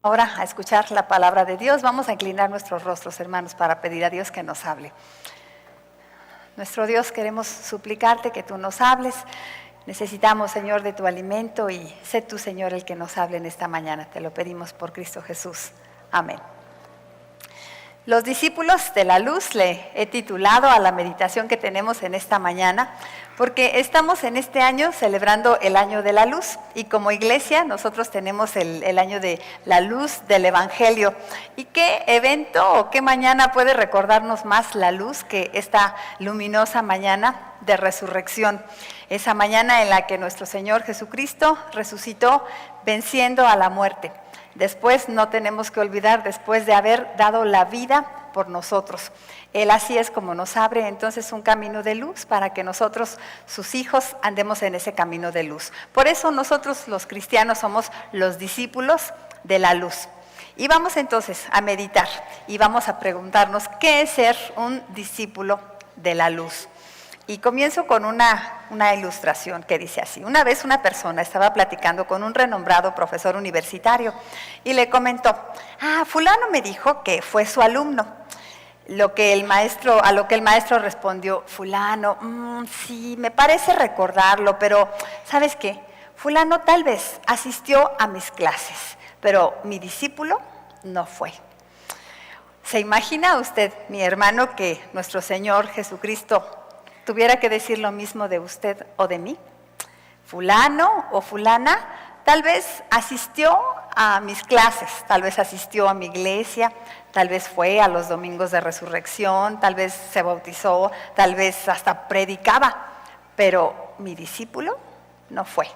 Ahora a escuchar la palabra de Dios. Vamos a inclinar nuestros rostros, hermanos, para pedir a Dios que nos hable. Nuestro Dios, queremos suplicarte que tú nos hables. Necesitamos, Señor, de tu alimento y sé tú, Señor, el que nos hable en esta mañana. Te lo pedimos por Cristo Jesús. Amén. Los discípulos de la luz le he titulado a la meditación que tenemos en esta mañana, porque estamos en este año celebrando el año de la luz y como iglesia nosotros tenemos el año de la luz del Evangelio. ¿Y qué evento o qué mañana puede recordarnos más la luz que esta luminosa mañana de resurrección? Esa mañana en la que nuestro Señor Jesucristo resucitó venciendo a la muerte. Después no tenemos que olvidar, después de haber dado la vida por nosotros. Él así es como nos abre entonces un camino de luz para que nosotros, sus hijos, andemos en ese camino de luz. Por eso nosotros los cristianos somos los discípulos de la luz. Y vamos entonces a meditar y vamos a preguntarnos qué es ser un discípulo de la luz. Y comienzo con una ilustración que dice así. Una vez una persona estaba platicando con un renombrado profesor universitario y le comentó, fulano me dijo que fue su alumno. A lo que el maestro respondió, fulano, sí, me parece recordarlo, pero ¿sabes qué? Fulano tal vez asistió a mis clases, pero mi discípulo no fue. ¿Se imagina usted, mi hermano, que nuestro Señor Jesucristo tuviera que decir lo mismo de usted o de mí? Fulano o fulana tal vez asistió a mis clases, tal vez asistió a mi iglesia, tal vez fue a los domingos de resurrección, tal vez se bautizó, tal vez hasta predicaba, pero mi discípulo no fue.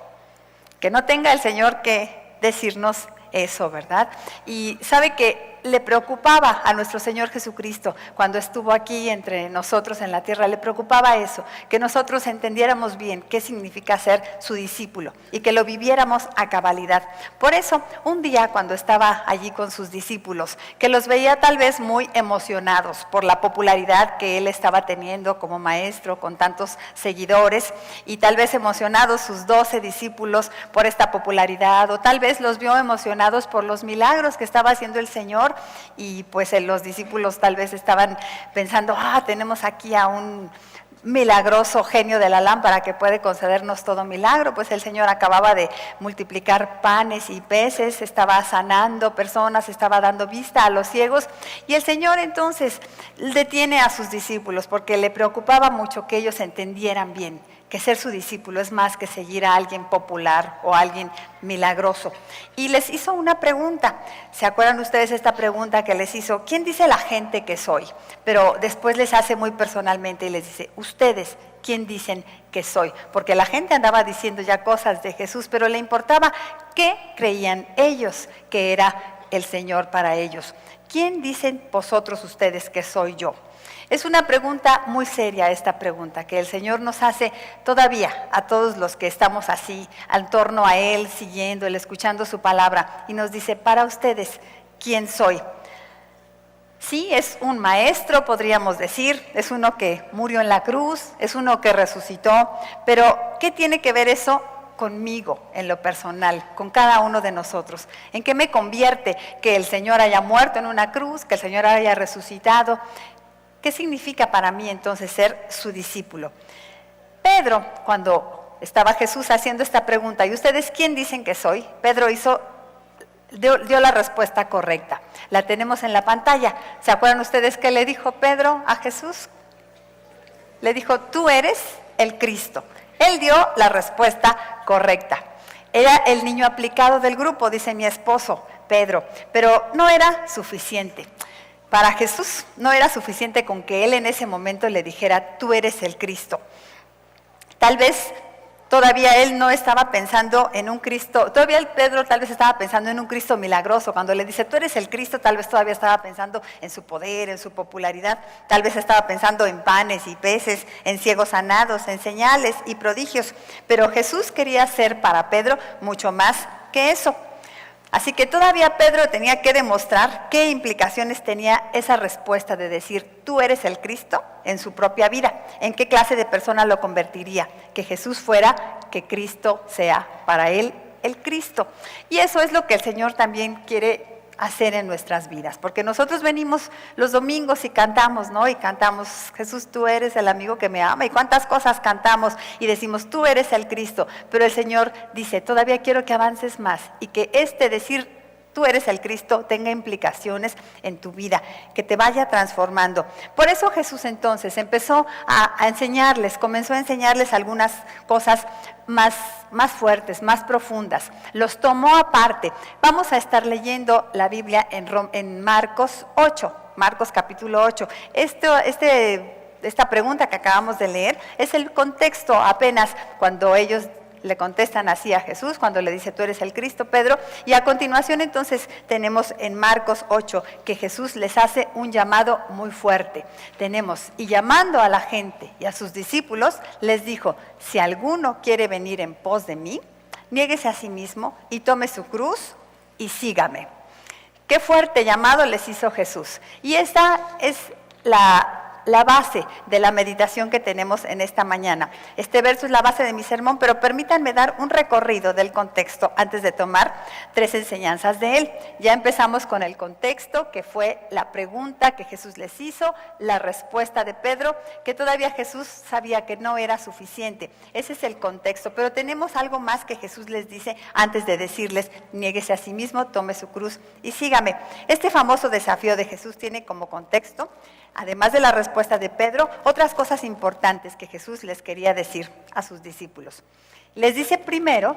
Que no tenga el Señor que decirnos eso, ¿verdad? Y sabe que le preocupaba a nuestro Señor Jesucristo cuando estuvo aquí entre nosotros en la tierra, le preocupaba eso, que nosotros entendiéramos bien qué significa ser su discípulo y que lo viviéramos a cabalidad. Por eso, un día cuando estaba allí con sus discípulos, que los veía tal vez muy emocionados por la popularidad que él estaba teniendo como maestro con tantos seguidores y tal vez emocionados sus 12 discípulos por esta popularidad o tal vez los vio emocionados por los milagros que estaba haciendo el Señor y pues los discípulos tal vez estaban pensando, tenemos aquí a un milagroso genio de la lámpara que puede concedernos todo milagro. Pues el Señor acababa de multiplicar panes y peces, estaba sanando personas, estaba dando vista a los ciegos y el Señor entonces detiene a sus discípulos porque le preocupaba mucho que ellos entendieran bien que ser su discípulo es más que seguir a alguien popular o a alguien milagroso. Y les hizo una pregunta. ¿Se acuerdan ustedes esta pregunta que les hizo? ¿Quién dice la gente que soy? Pero después les hace muy personalmente y les dice, ¿ustedes quién dicen que soy? Porque la gente andaba diciendo ya cosas de Jesús, pero le importaba qué creían ellos que era el Señor para ellos. ¿Quién dicen vosotros ustedes que soy yo? Es una pregunta muy seria esta pregunta que el Señor nos hace todavía a todos los que estamos así, al torno a Él, siguiéndole, escuchando su palabra. Y nos dice, para ustedes, ¿quién soy? Sí, es un maestro, podríamos decir, es uno que murió en la cruz, es uno que resucitó, pero ¿qué tiene que ver eso conmigo en lo personal, con cada uno de nosotros? ¿En qué me convierte que el Señor haya muerto en una cruz, que el Señor haya resucitado? ¿Qué significa para mí entonces ser su discípulo? Pedro, cuando estaba Jesús haciendo esta pregunta, ¿y ustedes quién dicen que soy? Pedro dio la respuesta correcta. La tenemos en la pantalla. ¿Se acuerdan ustedes qué le dijo Pedro a Jesús? Le dijo, tú eres el Cristo. Él dio la respuesta correcta. Era el niño aplicado del grupo, dice mi esposo, Pedro, pero no era suficiente. Para Jesús no era suficiente con que él en ese momento le dijera, tú eres el Cristo. Tal vez todavía él no estaba pensando en un Cristo, todavía Pedro tal vez estaba pensando en un Cristo milagroso. Cuando le dice, tú eres el Cristo, tal vez todavía estaba pensando en su poder, en su popularidad. Tal vez estaba pensando en panes y peces, en ciegos sanados, en señales y prodigios. Pero Jesús quería ser para Pedro mucho más que eso. Así que todavía Pedro tenía que demostrar qué implicaciones tenía esa respuesta de decir, tú eres el Cristo, en su propia vida. ¿En qué clase de persona lo convertiría? Que Jesús fuera, que Cristo sea para él el Cristo. Y eso es lo que el Señor también quiere hacer en nuestras vidas, porque nosotros venimos los domingos y cantamos, ¿no? Y cantamos, Jesús, tú eres el amigo que me ama, y cuántas cosas cantamos y decimos, tú eres el Cristo, pero el Señor dice, todavía quiero que avances más, y que decir, tú eres el Cristo, tenga implicaciones en tu vida, que te vaya transformando. Por eso Jesús entonces empezó a enseñarles, comenzó a enseñarles algunas cosas más fuertes, más profundas. Los tomó aparte. Vamos a estar leyendo la Biblia en Marcos 8, Marcos capítulo 8. Esta pregunta que acabamos de leer es el contexto apenas cuando ellos le contestan así a Jesús, cuando le dice, tú eres el Cristo, Pedro, y a continuación entonces tenemos en Marcos 8 que Jesús les hace un llamado muy fuerte. Tenemos, y llamando a la gente y a sus discípulos, les dijo, si alguno quiere venir en pos de mí, niéguese a sí mismo y tome su cruz y sígame. Qué fuerte llamado les hizo Jesús. Y esta es la base de la meditación que tenemos en esta mañana. Este verso es la base de mi sermón, pero permítanme dar un recorrido del contexto antes de tomar 3 enseñanzas de él. Ya empezamos con el contexto, que fue la pregunta que Jesús les hizo, la respuesta de Pedro, que todavía Jesús sabía que no era suficiente. Ese es el contexto, pero tenemos algo más que Jesús les dice antes de decirles, niéguese a sí mismo, tome su cruz y sígame. Este famoso desafío de Jesús tiene como contexto, además de la respuesta de Pedro, otras cosas importantes que Jesús les quería decir a sus discípulos. Les dice primero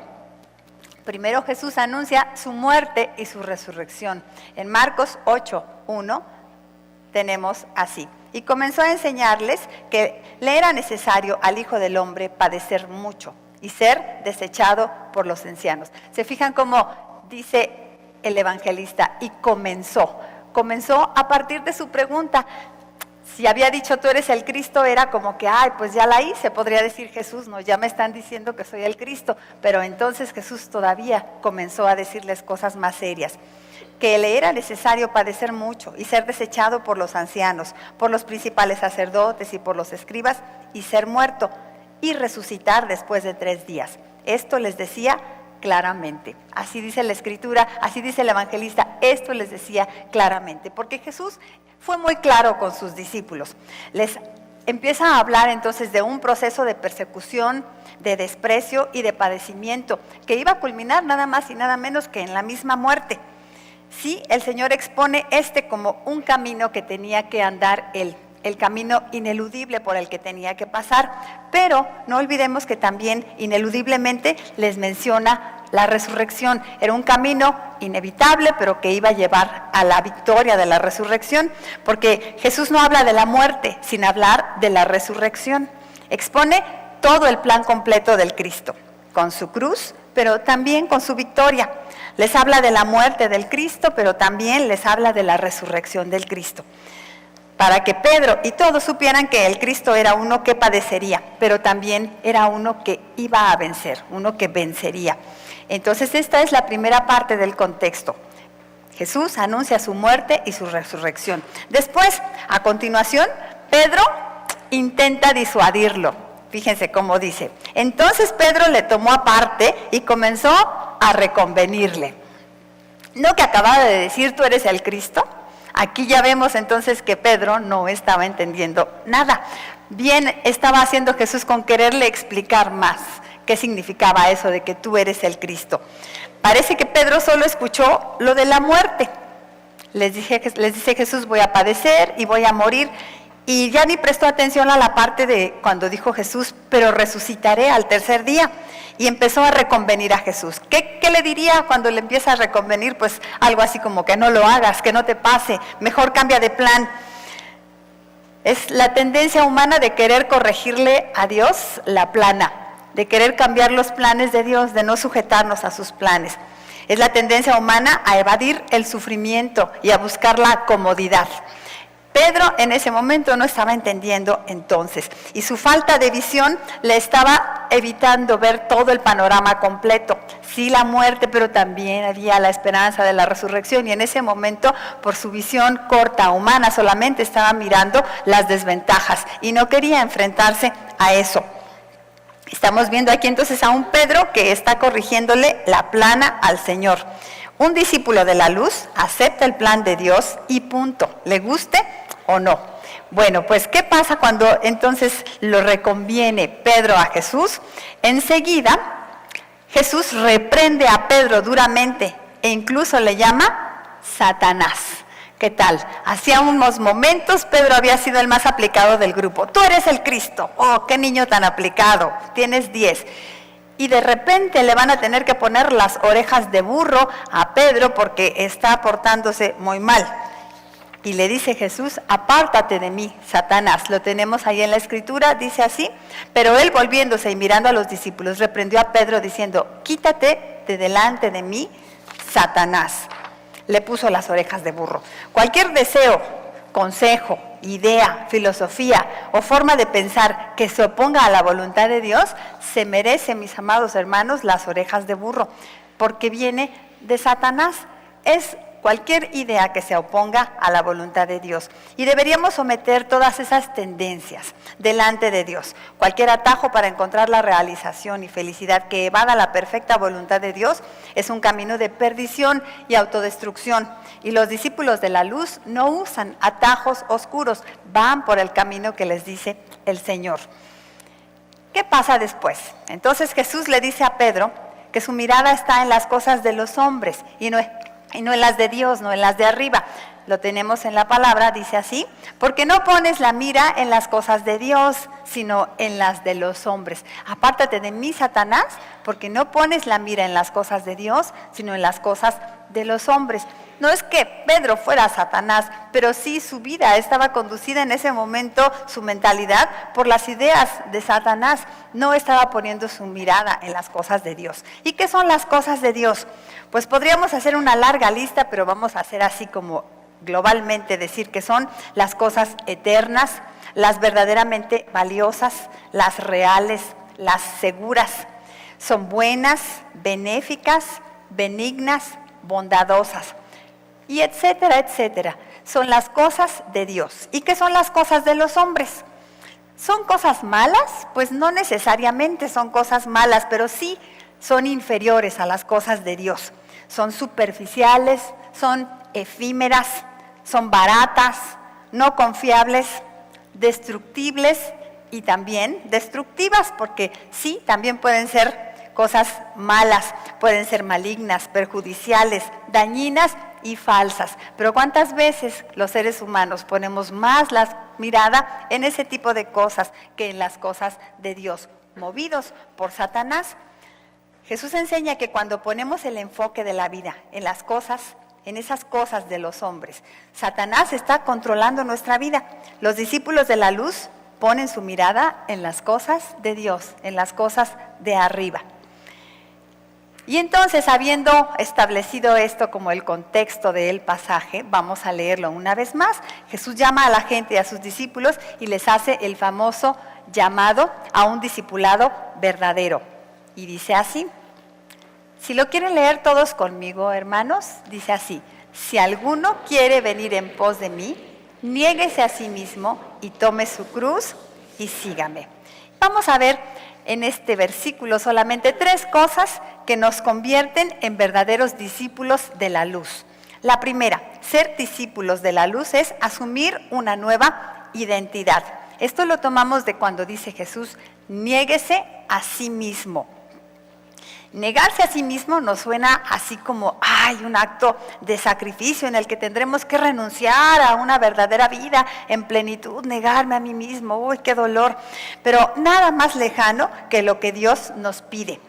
Jesús anuncia su muerte y su resurrección. En Marcos 8:1 tenemos así. Y comenzó a enseñarles que le era necesario al Hijo del Hombre padecer mucho y ser desechado por los ancianos. ¿Se fijan cómo dice el evangelista? Y comenzó a partir de su pregunta. Si había dicho tú eres el Cristo, era como que, pues ya la hice, podría decir Jesús, no, ya me están diciendo que soy el Cristo, pero entonces Jesús todavía comenzó a decirles cosas más serias, que le era necesario padecer mucho y ser desechado por los ancianos, por los principales sacerdotes y por los escribas, y ser muerto y resucitar después de 3 días. Esto les decía claramente. Así dice la Escritura, así dice el evangelista, esto les decía claramente, porque Jesús fue muy claro con sus discípulos. Les empieza a hablar entonces de un proceso de persecución, de desprecio y de padecimiento, que iba a culminar nada más y nada menos que en la misma muerte. Sí, el Señor expone como un camino que tenía que andar él, el camino ineludible por el que tenía que pasar, pero no olvidemos que también ineludiblemente les menciona la resurrección. Era un camino inevitable, pero que iba a llevar a la victoria de la resurrección, porque Jesús no habla de la muerte sin hablar de la resurrección. Expone todo el plan completo del Cristo, con su cruz, pero también con su victoria. Les habla de la muerte del Cristo, pero también les habla de la resurrección del Cristo, para que Pedro y todos supieran que el Cristo era uno que padecería, pero también era uno que iba a vencer, uno que vencería. Entonces esta es la primera parte del contexto. Jesús anuncia su muerte y su resurrección. Después, a continuación, Pedro intenta disuadirlo. Fíjense cómo dice. Entonces Pedro le tomó aparte y comenzó a reconvenirle. ¿No que acababa de decir tú eres el Cristo? Aquí ya vemos entonces que Pedro no estaba entendiendo nada. Bien estaba haciendo Jesús con quererle explicar más qué significaba eso de que tú eres el Cristo. Parece que Pedro solo escuchó lo de la muerte. Les dice Jesús, voy a padecer y voy a morir. Y ya ni prestó atención a la parte de cuando dijo Jesús, pero resucitaré al 3er día. Y empezó a reconvenir a Jesús. ¿Qué le diría cuando le empieza a reconvenir? Pues algo así como que no lo hagas, que no te pase, mejor cambia de plan. Es la tendencia humana de querer corregirle a Dios la plana, de querer cambiar los planes de Dios, de no sujetarnos a sus planes. Es la tendencia humana a evadir el sufrimiento y a buscar la comodidad. Pedro en ese momento no estaba entendiendo entonces, y su falta de visión le estaba evitando ver todo el panorama completo. Sí, la muerte, pero también había la esperanza de la resurrección, y en ese momento, por su visión corta, humana, solamente estaba mirando las desventajas y no quería enfrentarse a eso. Estamos viendo aquí entonces a un Pedro que está corrigiéndole la plana al Señor. Un discípulo de la luz acepta el plan de Dios y punto, le guste o no. Bueno, pues ¿qué pasa cuando entonces lo reconviene Pedro a Jesús? Enseguida Jesús reprende a Pedro duramente e incluso le llama Satanás. ¿Qué tal? Hacía unos momentos Pedro había sido el más aplicado del grupo. Tú eres el Cristo. Oh, qué niño tan aplicado. Tienes 10. Y de repente le van a tener que poner las orejas de burro a Pedro porque está portándose muy mal. Y le dice Jesús, apártate de mí, Satanás. Lo tenemos ahí en la escritura, dice así. Pero él volviéndose y mirando a los discípulos, reprendió a Pedro diciendo, quítate de delante de mí, Satanás. Le puso las orejas de burro. Cualquier deseo, consejo, idea, filosofía o forma de pensar que se oponga a la voluntad de Dios, se merece, mis amados hermanos, las orejas de burro, porque viene de Satanás. Es cualquier idea que se oponga a la voluntad de Dios. Y deberíamos someter todas esas tendencias delante de Dios. Cualquier atajo para encontrar la realización y felicidad que evada la perfecta voluntad de Dios es un camino de perdición y autodestrucción. Y los discípulos de la luz no usan atajos oscuros, van por el camino que les dice el Señor. ¿Qué pasa después? Entonces Jesús le dice a Pedro que su mirada está en las cosas de los hombres y no en las de Dios, no en las de arriba. Lo tenemos en la palabra, dice así, porque no pones la mira en las cosas de Dios, sino en las de los hombres. Apártate de mí, Satanás, porque no pones la mira en las cosas de Dios, sino en las cosas de los hombres. No es que Pedro fuera Satanás, pero sí su vida estaba conducida en ese momento, su mentalidad, por las ideas de Satanás. No estaba poniendo su mirada en las cosas de Dios. ¿Y qué son las cosas de Dios? Pues podríamos hacer una larga lista, pero vamos a hacer así como globalmente, decir que son las cosas eternas, las verdaderamente valiosas, las reales, las seguras. Son buenas, benéficas, benignas, bondadosas. Y etcétera, etcétera. Son las cosas de Dios. ¿Y qué son las cosas de los hombres? ¿Son cosas malas? Pues no necesariamente son cosas malas, pero sí son inferiores a las cosas de Dios. Son superficiales, son efímeras, son baratas, no confiables, destructibles y también destructivas, porque sí, también pueden ser cosas malas, pueden ser malignas, perjudiciales, dañinas y falsas. Pero ¿cuántas veces los seres humanos ponemos más la mirada en ese tipo de cosas que en las cosas de Dios? Movidos por Satanás. Jesús enseña que cuando ponemos el enfoque de la vida en las cosas, en esas cosas de los hombres, Satanás está controlando nuestra vida. Los discípulos de la luz ponen su mirada en las cosas de Dios, en las cosas de arriba. Y entonces, habiendo establecido esto como el contexto del pasaje, vamos a leerlo una vez más. Jesús llama a la gente y a sus discípulos y les hace el famoso llamado a un discipulado verdadero. Y dice así, si lo quieren leer todos conmigo, hermanos, dice así, si alguno quiere venir en pos de mí, niéguese a sí mismo y tome su cruz y sígame. Vamos a ver en este versículo solamente 3 cosas que nos convierten en verdaderos discípulos de la luz. La primera, ser discípulos de la luz es asumir una nueva identidad. Esto lo tomamos de cuando dice Jesús, niéguese a sí mismo. Negarse a sí mismo nos suena así como, un acto de sacrificio en el que tendremos que renunciar a una verdadera vida en plenitud, negarme a mí mismo, uy, qué dolor. Pero nada más lejano que lo que Dios nos pide.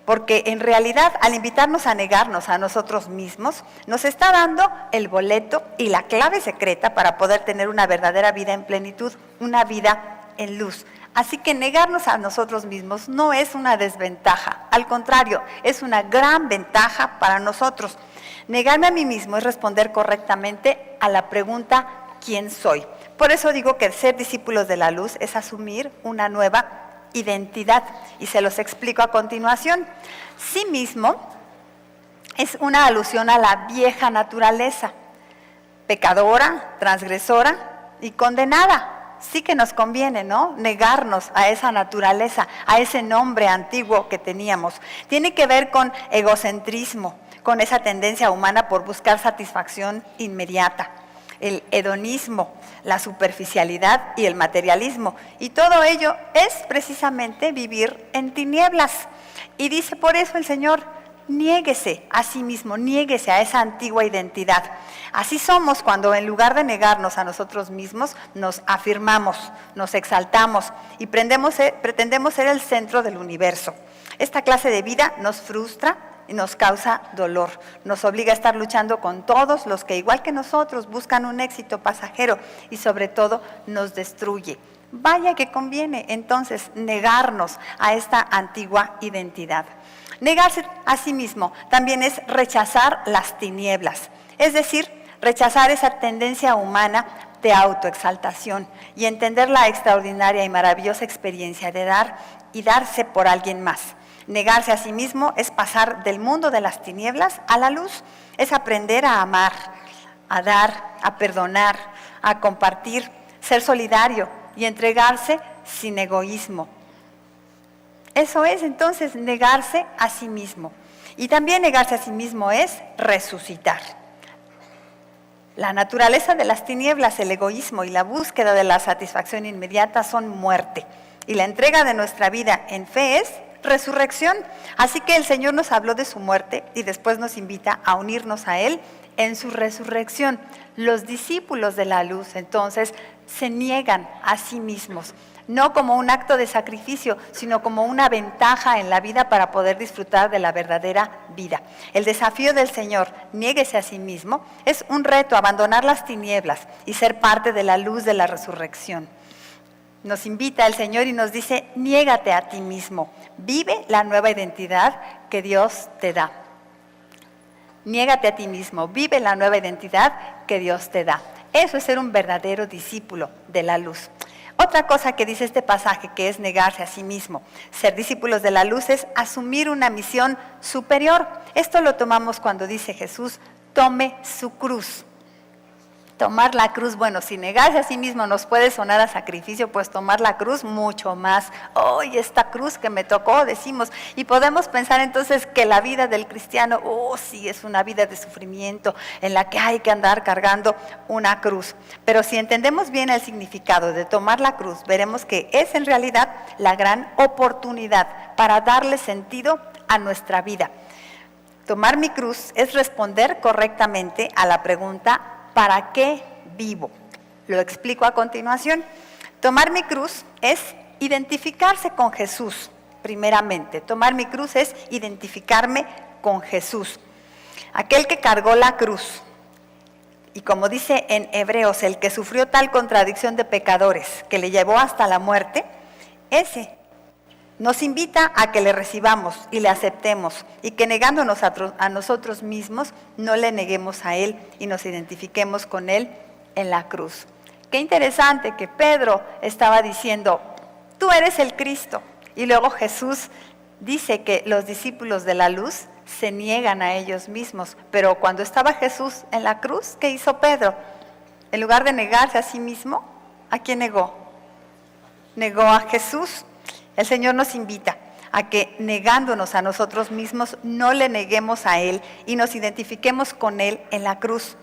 Porque en realidad, al invitarnos a negarnos a nosotros mismos, nos está dando el boleto y la clave secreta para poder tener una verdadera vida en plenitud, una vida en luz. Así que negarnos a nosotros mismos no es una desventaja, al contrario, es una gran ventaja para nosotros. Negarme a mí mismo es responder correctamente a la pregunta, ¿quién soy? Por eso digo que ser discípulos de la luz es asumir una nueva identidad, y se los explico a continuación. Sí mismo es una alusión a la vieja naturaleza, pecadora, transgresora y condenada. Sí que nos conviene, ¿no? Negarnos a esa naturaleza, a ese nombre antiguo que teníamos. Tiene que ver con egocentrismo, con esa tendencia humana por buscar satisfacción inmediata, el hedonismo, la superficialidad y el materialismo. Y todo ello es precisamente vivir en tinieblas. Y dice por eso el Señor: niéguese a sí mismo, niéguese a esa antigua identidad. Así somos cuando en lugar de negarnos a nosotros mismos, nos afirmamos, nos exaltamos y pretendemos ser el centro del universo. Esta clase de vida nos frustra y nos causa dolor, nos obliga a estar luchando con todos los que, igual que nosotros, buscan un éxito pasajero y sobre todo nos destruye. Vaya que conviene entonces negarnos a esta antigua identidad. Negarse a sí mismo también es rechazar las tinieblas, es decir, rechazar esa tendencia humana de autoexaltación y entender la extraordinaria y maravillosa experiencia de dar y darse por alguien más. Negarse a sí mismo es pasar del mundo de las tinieblas a la luz, es aprender a amar, a dar, a perdonar, a compartir, ser solidario y entregarse sin egoísmo. Eso es entonces negarse a sí mismo. Y también negarse a sí mismo es resucitar. La naturaleza de las tinieblas, el egoísmo y la búsqueda de la satisfacción inmediata son muerte. Y la entrega de nuestra vida en fe es resurrección. Así que el Señor nos habló de su muerte y después nos invita a unirnos a Él en su resurrección. Los discípulos de la luz entonces se niegan a sí mismos, no como un acto de sacrificio, sino como una ventaja en la vida para poder disfrutar de la verdadera vida. El desafío del Señor, niéguese a sí mismo, es un reto, abandonar las tinieblas y ser parte de la luz de la resurrección. Nos invita el Señor y nos dice: niégate a ti mismo, vive la nueva identidad que Dios te da. Niégate a ti mismo, vive la nueva identidad que Dios te da. Eso es ser un verdadero discípulo de la luz. Otra cosa que dice este pasaje, que es negarse a sí mismo. Ser discípulos de la luz es asumir una misión superior. Esto lo tomamos cuando dice Jesús: tome su cruz. Tomar la cruz, bueno, si negarse a sí mismo nos puede sonar a sacrificio, pues tomar la cruz mucho más. ¡Ay, esta cruz que me tocó!, decimos. Y podemos pensar entonces que la vida del cristiano, sí, es una vida de sufrimiento en la que hay que andar cargando una cruz. Pero si entendemos bien el significado de tomar la cruz, veremos que es en realidad la gran oportunidad para darle sentido a nuestra vida. Tomar mi cruz es responder correctamente a la pregunta: ¿para qué vivo? Lo explico a continuación. Tomar mi cruz es identificarse con Jesús, primeramente. Tomar mi cruz es identificarme con Jesús, aquel que cargó la cruz. Y como dice en Hebreos, el que sufrió tal contradicción de pecadores que le llevó hasta la muerte, ese nos invita a que le recibamos y le aceptemos, y que negándonos a nosotros mismos, no le neguemos a Él y nos identifiquemos con Él en la cruz. Qué interesante que Pedro estaba diciendo: tú eres el Cristo. Y luego Jesús dice que los discípulos de la luz se niegan a ellos mismos. Pero cuando estaba Jesús en la cruz, ¿qué hizo Pedro? En lugar de negarse a sí mismo, ¿a quién negó? Negó a Jesús. El Señor nos invita a que, negándonos a nosotros mismos, no le neguemos a Él y nos identifiquemos con Él en la cruz.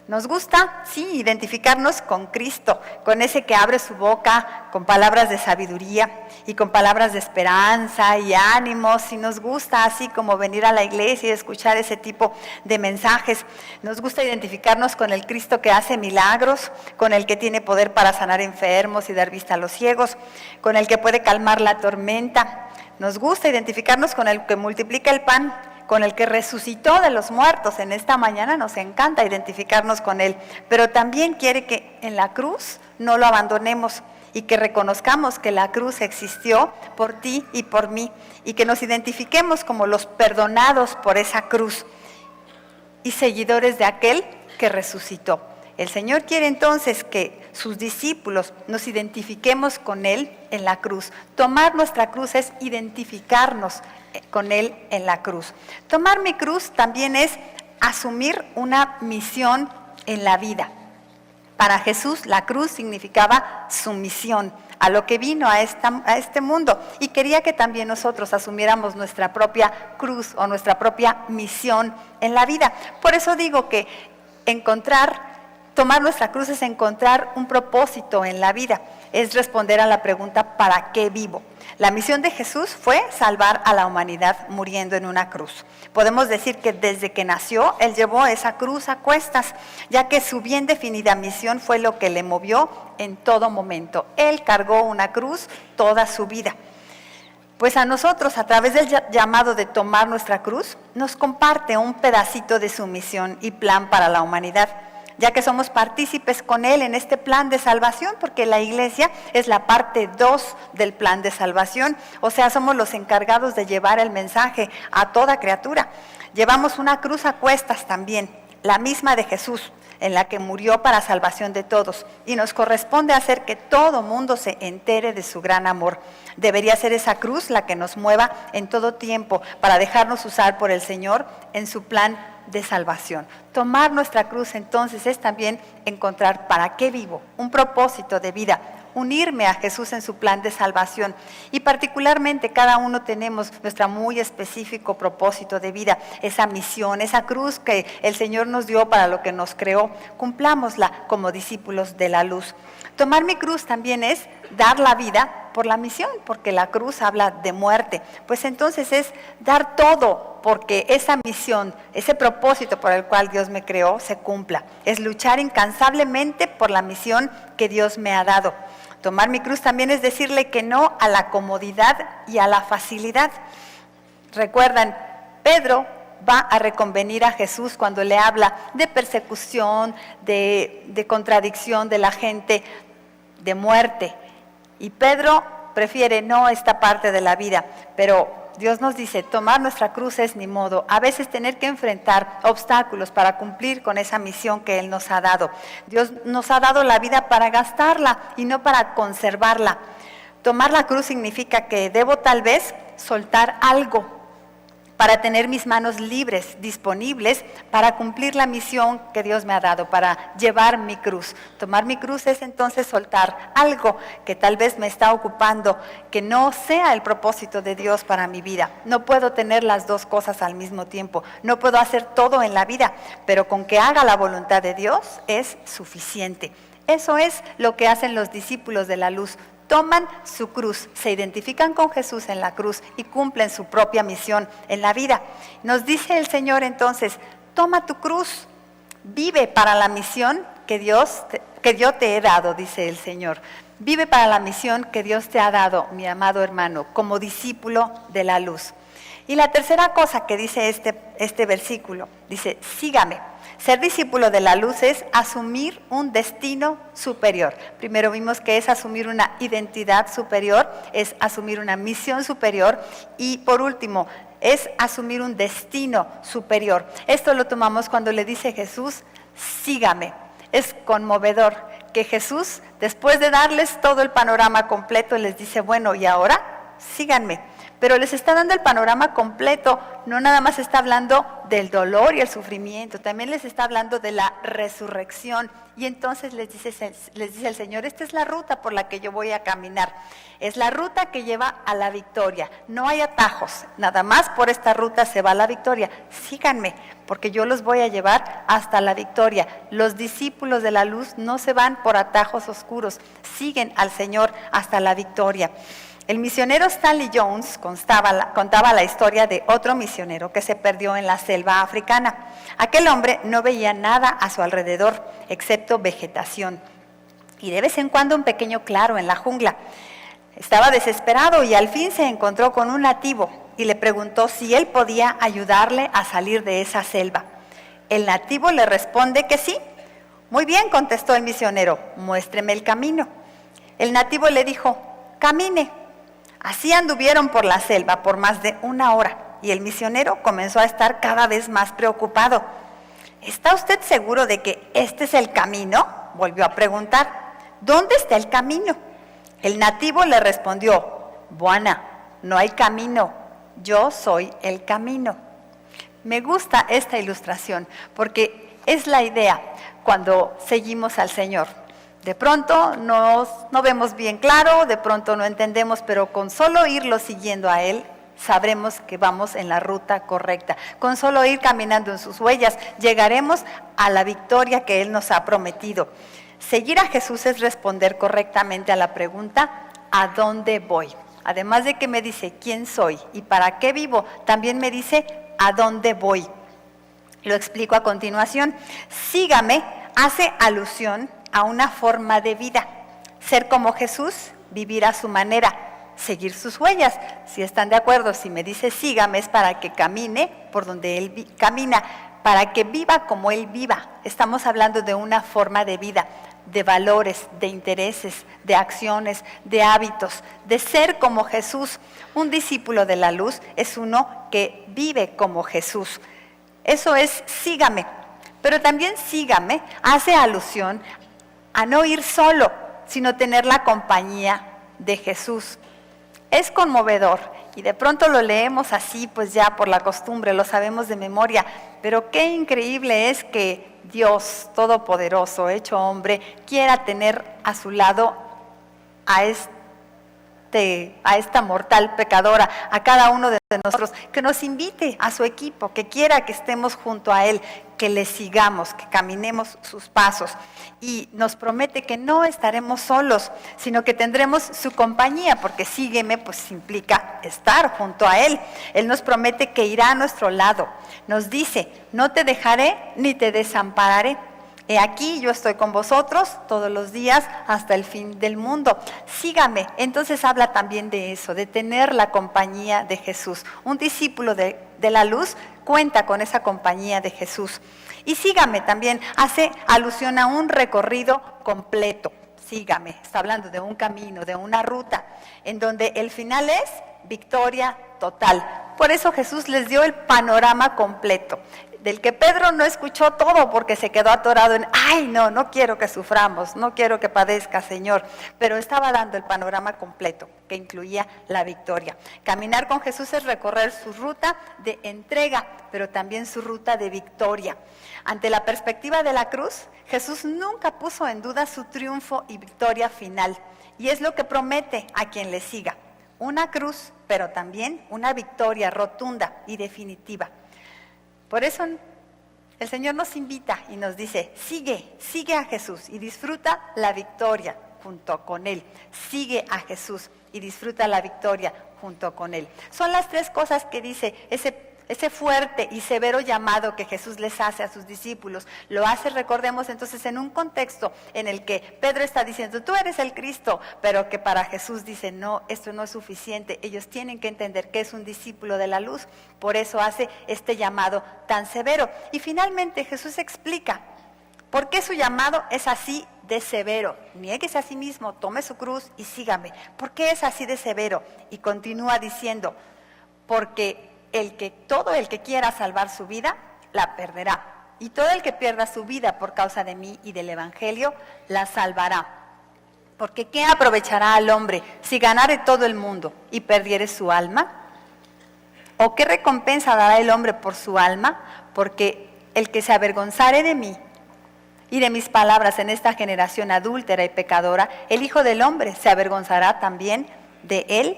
Nos gusta, sí, identificarnos con Cristo, con ese que abre su boca con palabras de sabiduría y con palabras de esperanza y ánimos. Y nos gusta, así como venir a la iglesia y escuchar ese tipo de mensajes. Nos gusta identificarnos con el Cristo que hace milagros, con el que tiene poder para sanar enfermos y dar vista a los ciegos, con el que puede calmar la tormenta. Nos gusta identificarnos con el que multiplica el pan, con el que resucitó de los muertos. En esta mañana nos encanta identificarnos con Él, pero también quiere que en la cruz no lo abandonemos y que reconozcamos que la cruz existió por ti y por mí, y que nos identifiquemos como los perdonados por esa cruz y seguidores de aquel que resucitó. El Señor quiere entonces que sus discípulos nos identifiquemos con Él en la cruz. Tomar nuestra cruz es identificarnos con Él en la cruz. Tomar mi cruz también es asumir una misión en la vida. Para Jesús la cruz significaba sumisión a lo que vino a este mundo, y quería que también nosotros asumiéramos nuestra propia cruz o nuestra propia misión en la vida. Por eso digo que tomar nuestra cruz es encontrar un propósito en la vida, es responder a la pregunta ¿para qué vivo? La misión de Jesús fue salvar a la humanidad muriendo en una cruz. Podemos decir que desde que nació, Él llevó esa cruz a cuestas, ya que su bien definida misión fue lo que le movió en todo momento. Él cargó una cruz toda su vida. Pues a nosotros, a través del llamado de tomar nuestra cruz, nos comparte un pedacito de su misión y plan para la humanidad, ya que somos partícipes con Él en este plan de salvación, porque la iglesia es la parte 2 del plan de salvación, o sea, somos los encargados de llevar el mensaje a toda criatura. Llevamos una cruz a cuestas también, la misma de Jesús, en la que murió para salvación de todos, y nos corresponde hacer que todo mundo se entere de su gran amor. Debería ser esa cruz la que nos mueva en todo tiempo para dejarnos usar por el Señor en su plan de salvación. Tomar nuestra cruz entonces es también encontrar para qué vivo, un propósito de vida, unirme a Jesús en su plan de salvación, y particularmente cada uno tenemos nuestro muy específico propósito de vida, esa misión, esa cruz que el Señor nos dio para lo que nos creó, cumplámosla como discípulos de la luz. Tomar mi cruz también es dar la vida por la misión, porque la cruz habla de muerte, pues entonces es dar todo porque esa misión, ese propósito por el cual Dios me creó se cumpla, es luchar incansablemente por la misión que Dios me ha dado. Tomar mi cruz también es decirle que no a la comodidad y a la facilidad. Recuerdan, Pedro va a reconvenir a Jesús cuando le habla de persecución, de contradicción de la gente, de muerte. Y Pedro prefiere no esta parte de la vida, pero Dios nos dice, tomar nuestra cruz es ni modo, a veces tener que enfrentar obstáculos para cumplir con esa misión que Él nos ha dado. Dios nos ha dado la vida para gastarla y no para conservarla. Tomar la cruz significa que debo tal vez soltar algo para tener mis manos libres, disponibles para cumplir la misión que Dios me ha dado, para llevar mi cruz. Tomar mi cruz es entonces soltar algo que tal vez me está ocupando, que no sea el propósito de Dios para mi vida. No puedo tener las dos cosas al mismo tiempo, no puedo hacer todo en la vida, pero con que haga la voluntad de Dios es suficiente. Eso es lo que hacen los discípulos de la luz. Toman su cruz, se identifican con Jesús en la cruz y cumplen su propia misión en la vida. Nos dice el Señor entonces, toma tu cruz, vive para la misión que yo te he dado, dice el Señor. Vive para la misión que Dios te ha dado, mi amado hermano, como discípulo de la luz. Y la tercera cosa que dice este versículo, dice, sígame. Ser discípulo de la luz es asumir un destino superior. Primero vimos que es asumir una identidad superior, es asumir una misión superior, y por último, es asumir un destino superior. Esto lo tomamos cuando le dice Jesús, sígame. Es conmovedor que Jesús, después de darles todo el panorama completo, les dice, bueno, y ahora síganme. Pero les está dando el panorama completo, no nada más está hablando del dolor y el sufrimiento, también les está hablando de la resurrección. Y entonces les dice el Señor, esta es la ruta por la que yo voy a caminar, es la ruta que lleva a la victoria, no hay atajos, nada más por esta ruta se va a la victoria. Síganme, porque yo los voy a llevar hasta la victoria. Los discípulos de la luz no se van por atajos oscuros, siguen al Señor hasta la victoria. El misionero Stanley Jones contaba la historia de otro misionero que se perdió en la selva africana. Aquel hombre no veía nada a su alrededor, excepto vegetación, y de vez en cuando un pequeño claro en la jungla. Estaba desesperado y al fin se encontró con un nativo y le preguntó si él podía ayudarle a salir de esa selva. El nativo le responde que sí. Muy bien, contestó el misionero, muéstreme el camino. El nativo le dijo, camine. Así anduvieron por la selva por más de 1 hora y el misionero comenzó a estar cada vez más preocupado. ¿Está usted seguro de que este es el camino?, volvió a preguntar. ¿Dónde está el camino? El nativo le respondió, Buana, no hay camino, yo soy el camino. Me gusta esta ilustración porque es la idea. cuando seguimos al Señor. De pronto no vemos bien claro, de pronto no entendemos, pero con solo irlo siguiendo a Él, sabremos que vamos en la ruta correcta. Con solo ir caminando en sus huellas, llegaremos a la victoria que Él nos ha prometido. Seguir a Jesús es responder correctamente a la pregunta, ¿a dónde voy? Además de que me dice quién soy y para qué vivo, también me dice a dónde voy. Lo explico a continuación. Sígame hace alusión a una forma de vida. Ser como Jesús, vivir a su manera, seguir sus huellas. Si están de acuerdo, si me dice sígame es para que camine por donde Él camina, para que viva como Él viva. Estamos hablando de una forma de vida, de valores, de intereses, de acciones, de hábitos, de ser como Jesús. Un discípulo de la luz es uno que vive como Jesús. Eso es sígame. Pero también sígame hace alusión a no ir solo, sino tener la compañía de Jesús. Es conmovedor y de pronto lo leemos así, pues ya por la costumbre, lo sabemos de memoria, pero qué increíble es que Dios Todopoderoso, hecho hombre, quiera tener a su lado a esta mortal pecadora, a cada uno de nosotros, que nos invite a su equipo, que quiera que estemos junto a Él, que le sigamos, que caminemos sus pasos. Y nos promete que no estaremos solos, sino que tendremos su compañía, porque sígueme, pues implica estar junto a Él. Él nos promete que irá a nuestro lado. Nos dice, no te dejaré ni te desampararé. He aquí, yo estoy con vosotros todos los días hasta el fin del mundo. Sígame. Entonces habla también de eso, de tener la compañía de Jesús. Un discípulo de la luz cuenta con esa compañía de Jesús. Y sígame también hace alusión a un recorrido completo. Sígame. Está hablando de un camino, de una ruta, en donde el final es victoria total. Por eso Jesús les dio el panorama completo, del que Pedro no escuchó todo porque se quedó atorado en, ay, no quiero que suframos, no quiero que padezca, Señor. Pero estaba dando el panorama completo, que incluía la victoria. Caminar con Jesús es recorrer su ruta de entrega, pero también su ruta de victoria. Ante la perspectiva de la cruz, Jesús nunca puso en duda su triunfo y victoria final. Y es lo que promete a quien le siga. Una cruz, pero también una victoria rotunda y definitiva. Por eso el Señor nos invita y nos dice, sigue a Jesús y disfruta la victoria junto con Él. Sigue a Jesús y disfruta la victoria junto con Él. Son las tres cosas que dice ese fuerte y severo llamado que Jesús les hace a sus discípulos. Lo hace, recordemos entonces, en un contexto en el que Pedro está diciendo, tú eres el Cristo, pero que para Jesús dice, no, esto no es suficiente. Ellos tienen que entender que es un discípulo de la luz, por eso hace este llamado tan severo. Y finalmente Jesús explica por qué su llamado es así de severo. Niéguese a sí mismo, tome su cruz y sígame. ¿Por qué es así de severo? Y continúa diciendo, porque todo el que quiera salvar su vida, la perderá. Y todo el que pierda su vida por causa de mí y del Evangelio, la salvará. Porque ¿qué aprovechará al hombre si ganare todo el mundo y perdiere su alma? ¿O qué recompensa dará el hombre por su alma? Porque el que se avergonzare de mí y de mis palabras en esta generación adúltera y pecadora, el Hijo del Hombre se avergonzará también de él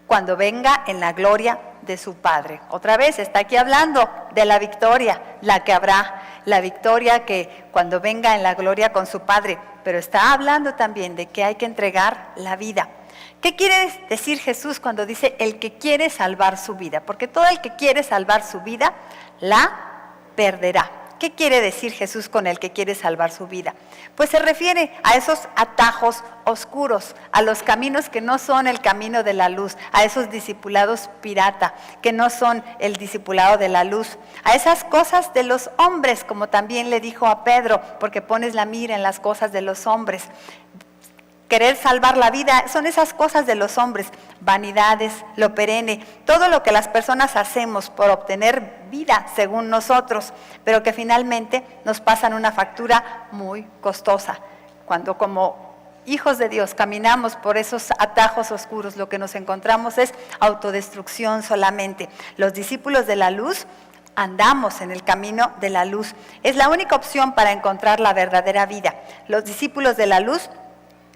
cuando venga en la gloria de su Padre. Otra vez está aquí hablando de la victoria, la que habrá, la victoria que cuando venga en la gloria con su Padre, pero está hablando también de que hay que entregar la vida. ¿Qué quiere decir Jesús cuando dice el que quiere salvar su vida? Porque todo el que quiere salvar su vida, la perderá. ¿Qué quiere decir Jesús con el que quiere salvar su vida? Pues se refiere a esos atajos oscuros, a los caminos que no son el camino de la luz, a esos discipulados pirata, que no son el discipulado de la luz, a esas cosas de los hombres, como también le dijo a Pedro, porque pones la mira en las cosas de los hombres. Querer salvar la vida son esas cosas de los hombres, vanidades, lo perenne, todo lo que las personas hacemos por obtener vida según nosotros, pero que finalmente nos pasan una factura muy costosa. Cuando como hijos de Dios caminamos por esos atajos oscuros, lo que nos encontramos es autodestrucción solamente. Los discípulos de la luz andamos en el camino de la luz. Es la única opción para encontrar la verdadera vida. Los discípulos de la luz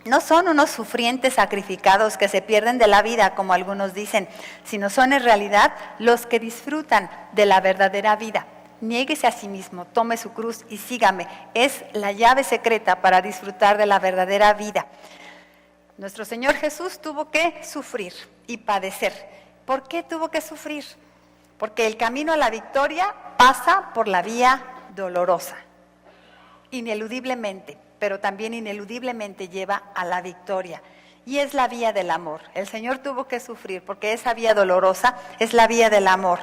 no son unos sufrientes sacrificados que se pierden de la vida, como algunos dicen, sino son en realidad los que disfrutan de la verdadera vida. Niéguese a sí mismo, tome su cruz y sígame. Es la llave secreta para disfrutar de la verdadera vida. Nuestro Señor Jesús tuvo que sufrir y padecer. ¿Por qué tuvo que sufrir? Porque el camino a la victoria pasa por la vía dolorosa, ineludiblemente, pero también ineludiblemente lleva a la victoria. Y es la vía del amor. El Señor tuvo que sufrir porque esa vía dolorosa es la vía del amor,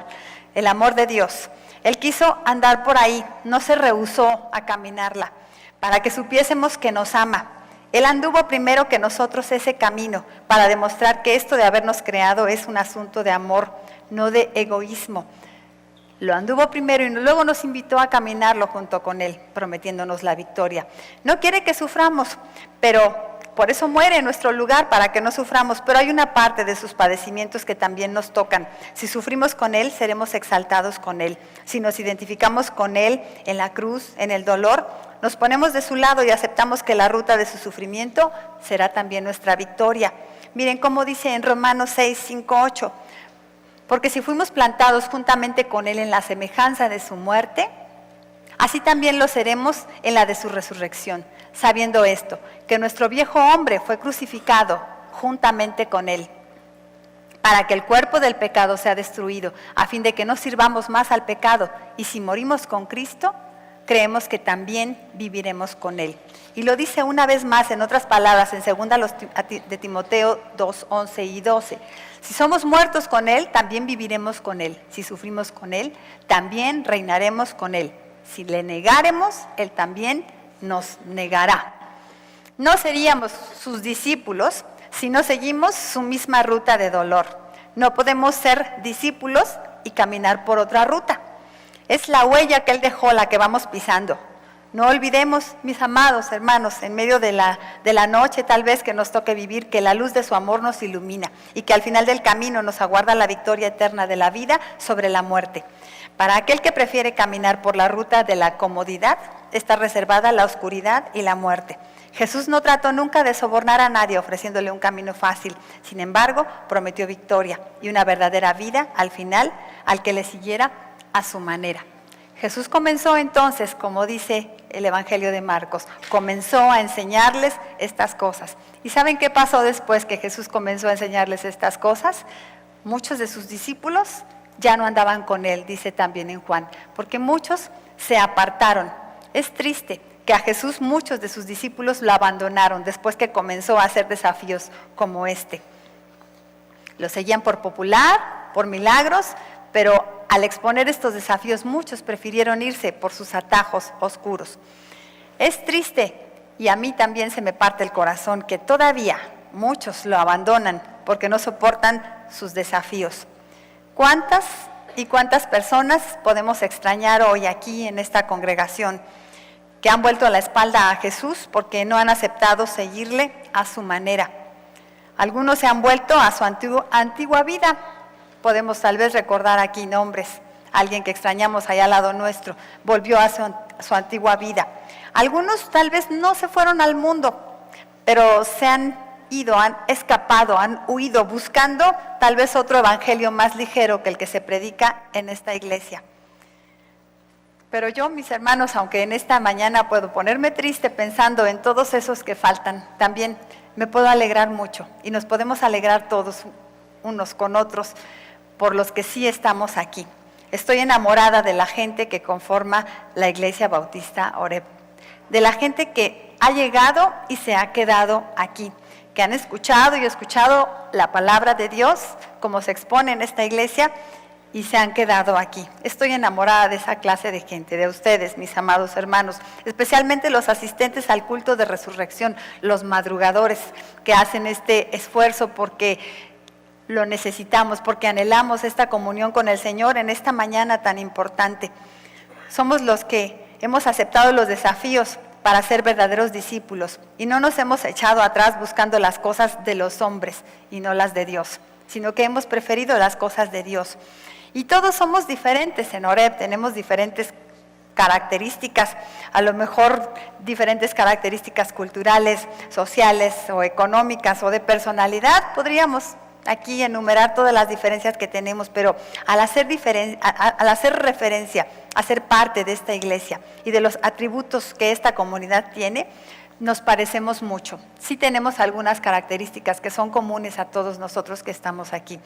el amor de Dios. Él quiso andar por ahí, no se rehusó a caminarla, para que supiésemos que nos ama. Él anduvo primero que nosotros ese camino, para demostrar que esto de habernos creado es un asunto de amor, no de egoísmo. Lo anduvo primero y luego nos invitó a caminarlo junto con Él, prometiéndonos la victoria. No quiere que suframos, pero por eso muere en nuestro lugar, para que no suframos. Pero hay una parte de sus padecimientos que también nos tocan. Si sufrimos con Él, seremos exaltados con Él. Si nos identificamos con Él en la cruz, en el dolor, nos ponemos de su lado y aceptamos que la ruta de su sufrimiento será también nuestra victoria. Miren cómo dice en Romanos 6, 5, 8. Porque si fuimos plantados juntamente con Él en la semejanza de su muerte, así también lo seremos en la de su resurrección, sabiendo esto, que nuestro viejo hombre fue crucificado juntamente con Él, para que el cuerpo del pecado sea destruido, a fin de que no sirvamos más al pecado, y si morimos con Cristo, creemos que también viviremos con Él. Y lo dice una vez más, en otras palabras, en 2 de Timoteo 2, 11 y 12. Si somos muertos con Él, también viviremos con Él. Si sufrimos con Él, también reinaremos con Él. Si le negáremos, Él también nos negará. No seríamos sus discípulos si no seguimos su misma ruta de dolor. No podemos ser discípulos y caminar por otra ruta. Es la huella que Él dejó la que vamos pisando. No olvidemos, mis amados hermanos, en medio de la noche tal vez que nos toque vivir, que la luz de su amor nos ilumina y que al final del camino nos aguarda la victoria eterna de la vida sobre la muerte. Para aquel que prefiere caminar por la ruta de la comodidad, está reservada la oscuridad y la muerte. Jesús no trató nunca de sobornar a nadie ofreciéndole un camino fácil. Sin embargo, prometió victoria y una verdadera vida al final al que le siguiera a su manera. Jesús comenzó entonces, como dice el Evangelio de Marcos, comenzó a enseñarles estas cosas. ¿Y saben qué pasó después que Jesús comenzó a enseñarles estas cosas? Muchos de sus discípulos ya no andaban con Él, dice también en Juan, porque muchos se apartaron. Es triste que a Jesús muchos de sus discípulos lo abandonaron después que comenzó a hacer desafíos como este. Lo seguían por popular, por milagros, pero al exponer estos desafíos, muchos prefirieron irse por sus atajos oscuros. Es triste, y a mí también se me parte el corazón, que todavía muchos lo abandonan porque no soportan sus desafíos. ¿Cuántas y cuántas personas podemos extrañar hoy aquí en esta congregación que han vuelto la espalda a Jesús porque no han aceptado seguirle a su manera? Algunos se han vuelto a su antigua vida. Podemos tal vez recordar aquí nombres. Alguien que extrañamos allá al lado nuestro volvió a su antigua vida. Algunos tal vez no se fueron al mundo, pero se han ido, han escapado, han huido buscando tal vez otro evangelio más ligero que el que se predica en esta iglesia. Pero yo, mis hermanos, aunque en esta mañana puedo ponerme triste pensando en todos esos que faltan, también me puedo alegrar mucho y nos podemos alegrar todos unos con otros por los que sí estamos aquí. Estoy enamorada de la gente que conforma la Iglesia Bautista Oreb, de la gente que ha llegado y se ha quedado aquí, que han escuchado y escuchado la palabra de Dios, como se expone en esta iglesia, y se han quedado aquí. Estoy enamorada de esa clase de gente, de ustedes, mis amados hermanos, especialmente los asistentes al culto de resurrección, los madrugadores que hacen este esfuerzo porque lo necesitamos, porque anhelamos esta comunión con el Señor en esta mañana tan importante. Somos los que hemos aceptado los desafíos para ser verdaderos discípulos y no nos hemos echado atrás buscando las cosas de los hombres y no las de Dios, sino que hemos preferido las cosas de Dios. Y todos somos diferentes en Oreb, tenemos diferentes características, a lo mejor diferentes características culturales, sociales o económicas o de personalidad. Podríamos aquí enumerar todas las diferencias que tenemos, pero al hacer referencia a ser parte de esta iglesia y de los atributos que esta comunidad tiene, nos parecemos mucho. Sí tenemos algunas características que son comunes a todos nosotros que estamos aquí.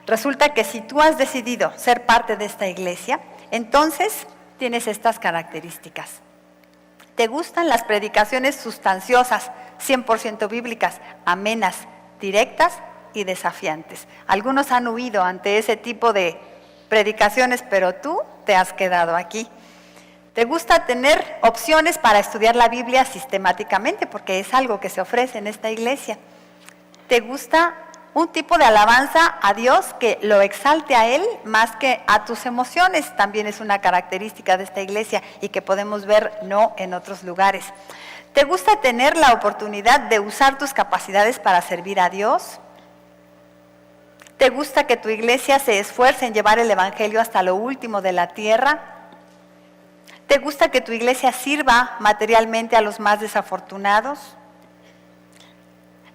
Resulta que si tú has decidido ser parte de esta iglesia, entonces tienes estas características. ¿Te gustan las predicaciones sustanciosas, 100% bíblicas, amenas, directas y desafiantes? Algunos han huido ante ese tipo de predicaciones, pero tú te has quedado aquí. ¿Te gusta tener opciones para estudiar la Biblia sistemáticamente? Porque es algo que se ofrece en esta iglesia. ¿Te gusta un tipo de alabanza a Dios que lo exalte a Él más que a tus emociones? También es una característica de esta iglesia y que podemos ver no en otros lugares. ¿Te gusta tener la oportunidad de usar tus capacidades para servir a Dios? ¿Te gusta que tu iglesia se esfuerce en llevar el evangelio hasta lo último de la tierra? ¿Te gusta que tu iglesia sirva materialmente a los más desafortunados?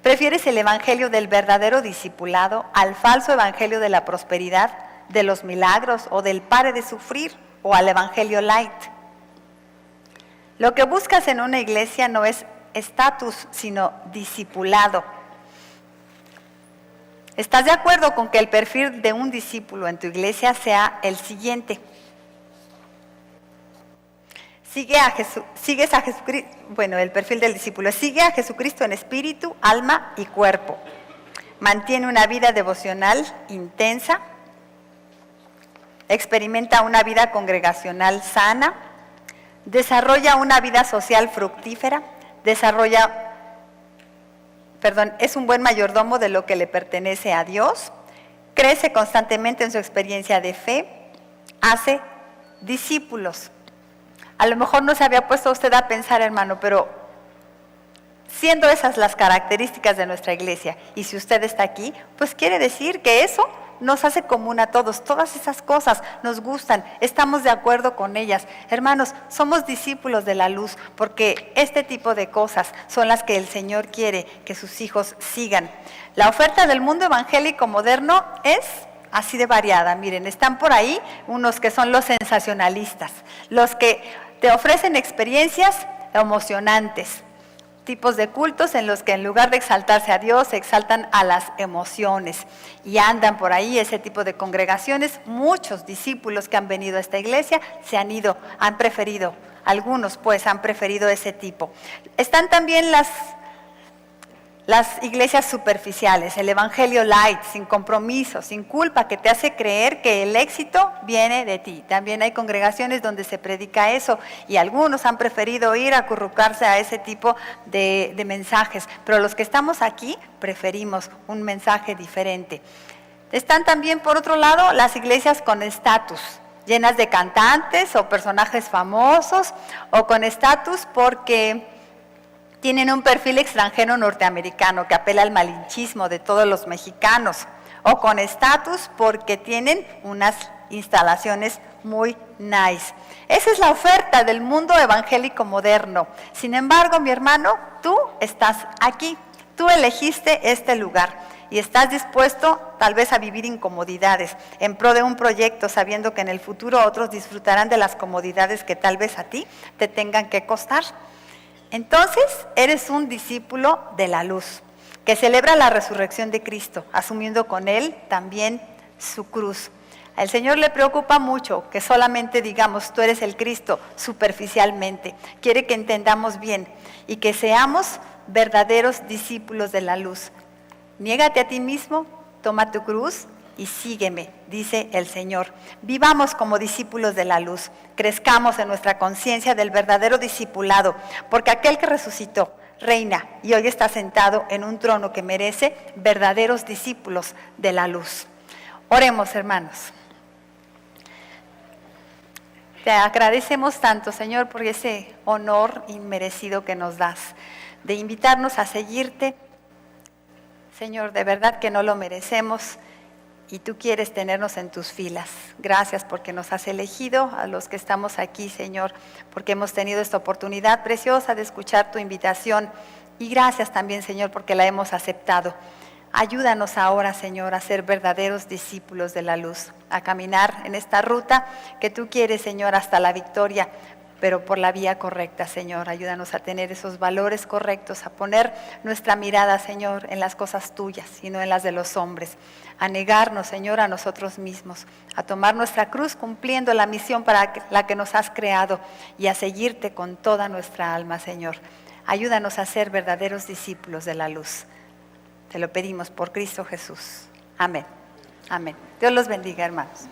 ¿Prefieres el evangelio del verdadero discipulado al falso evangelio de la prosperidad, de los milagros o del pare de sufrir, o al evangelio light? Lo que buscas en una iglesia no es estatus, sino discipulado. ¿Estás de acuerdo con que el perfil de un discípulo en tu iglesia sea el siguiente? Sigues a Jesucristo, el perfil del discípulo: sigue a Jesucristo en espíritu, alma y cuerpo. Mantiene una vida devocional intensa. Experimenta una vida congregacional sana. Desarrolla una vida social fructífera. Es un buen mayordomo de lo que le pertenece a Dios. Crece constantemente en su experiencia de fe. Hace discípulos. A lo mejor no se había puesto usted a pensar, hermano, pero siendo esas las características de nuestra iglesia, y si usted está aquí, pues quiere decir que eso nos hace común a todos. Todas esas cosas nos gustan, estamos de acuerdo con ellas. Hermanos, somos discípulos de la luz, porque este tipo de cosas son las que el Señor quiere que sus hijos sigan. La oferta del mundo evangélico moderno es así de variada. Miren, están por ahí unos que son los sensacionalistas, los que te ofrecen experiencias emocionantes, tipos de cultos en los que en lugar de exaltarse a Dios, se exaltan a las emociones. Y andan por ahí ese tipo de congregaciones. Muchos discípulos que han venido a esta iglesia algunos han preferido ese tipo. Están también las iglesias superficiales, el evangelio light, sin compromiso, sin culpa, que te hace creer que el éxito viene de ti. También hay congregaciones donde se predica eso, y algunos han preferido ir a acurrucarse a ese tipo de mensajes, pero los que estamos aquí preferimos un mensaje diferente. Están también, por otro lado, las iglesias con estatus, llenas de cantantes o personajes famosos, o con estatus porque tienen un perfil extranjero norteamericano que apela al malinchismo de todos los mexicanos, o con estatus porque tienen unas instalaciones muy nice. Esa es la oferta del mundo evangélico moderno. Sin embargo, mi hermano, tú estás aquí, tú elegiste este lugar y estás dispuesto tal vez a vivir incomodidades en pro de un proyecto, sabiendo que en el futuro otros disfrutarán de las comodidades que tal vez a ti te tengan que costar. Entonces, eres un discípulo de la luz, que celebra la resurrección de Cristo, asumiendo con Él también su cruz. Al Señor le preocupa mucho que solamente digamos, tú eres el Cristo, superficialmente. Quiere que entendamos bien y que seamos verdaderos discípulos de la luz. Niégate a ti mismo, toma tu cruz y sígueme, dice el Señor. Vivamos como discípulos de la luz, crezcamos en nuestra conciencia del verdadero discipulado, porque aquel que resucitó reina y hoy está sentado en un trono que merece verdaderos discípulos de la luz. Oremos, hermanos. Te agradecemos tanto, Señor, por ese honor inmerecido que nos das, de invitarnos a seguirte. Señor, de verdad que no lo merecemos, y tú quieres tenernos en tus filas. Gracias porque nos has elegido a los que estamos aquí, Señor, porque hemos tenido esta oportunidad preciosa de escuchar tu invitación. Y gracias también, Señor, porque la hemos aceptado. Ayúdanos ahora, Señor, a ser verdaderos discípulos de la luz, a caminar en esta ruta que tú quieres, Señor, hasta la victoria, pero por la vía correcta, Señor. Ayúdanos a tener esos valores correctos, a poner nuestra mirada, Señor, en las cosas tuyas y no en las de los hombres. A negarnos, Señor, a nosotros mismos, a tomar nuestra cruz cumpliendo la misión para la que nos has creado y a seguirte con toda nuestra alma, Señor. Ayúdanos a ser verdaderos discípulos de la luz. Te lo pedimos por Cristo Jesús. Amén. Amén. Dios los bendiga, hermanos.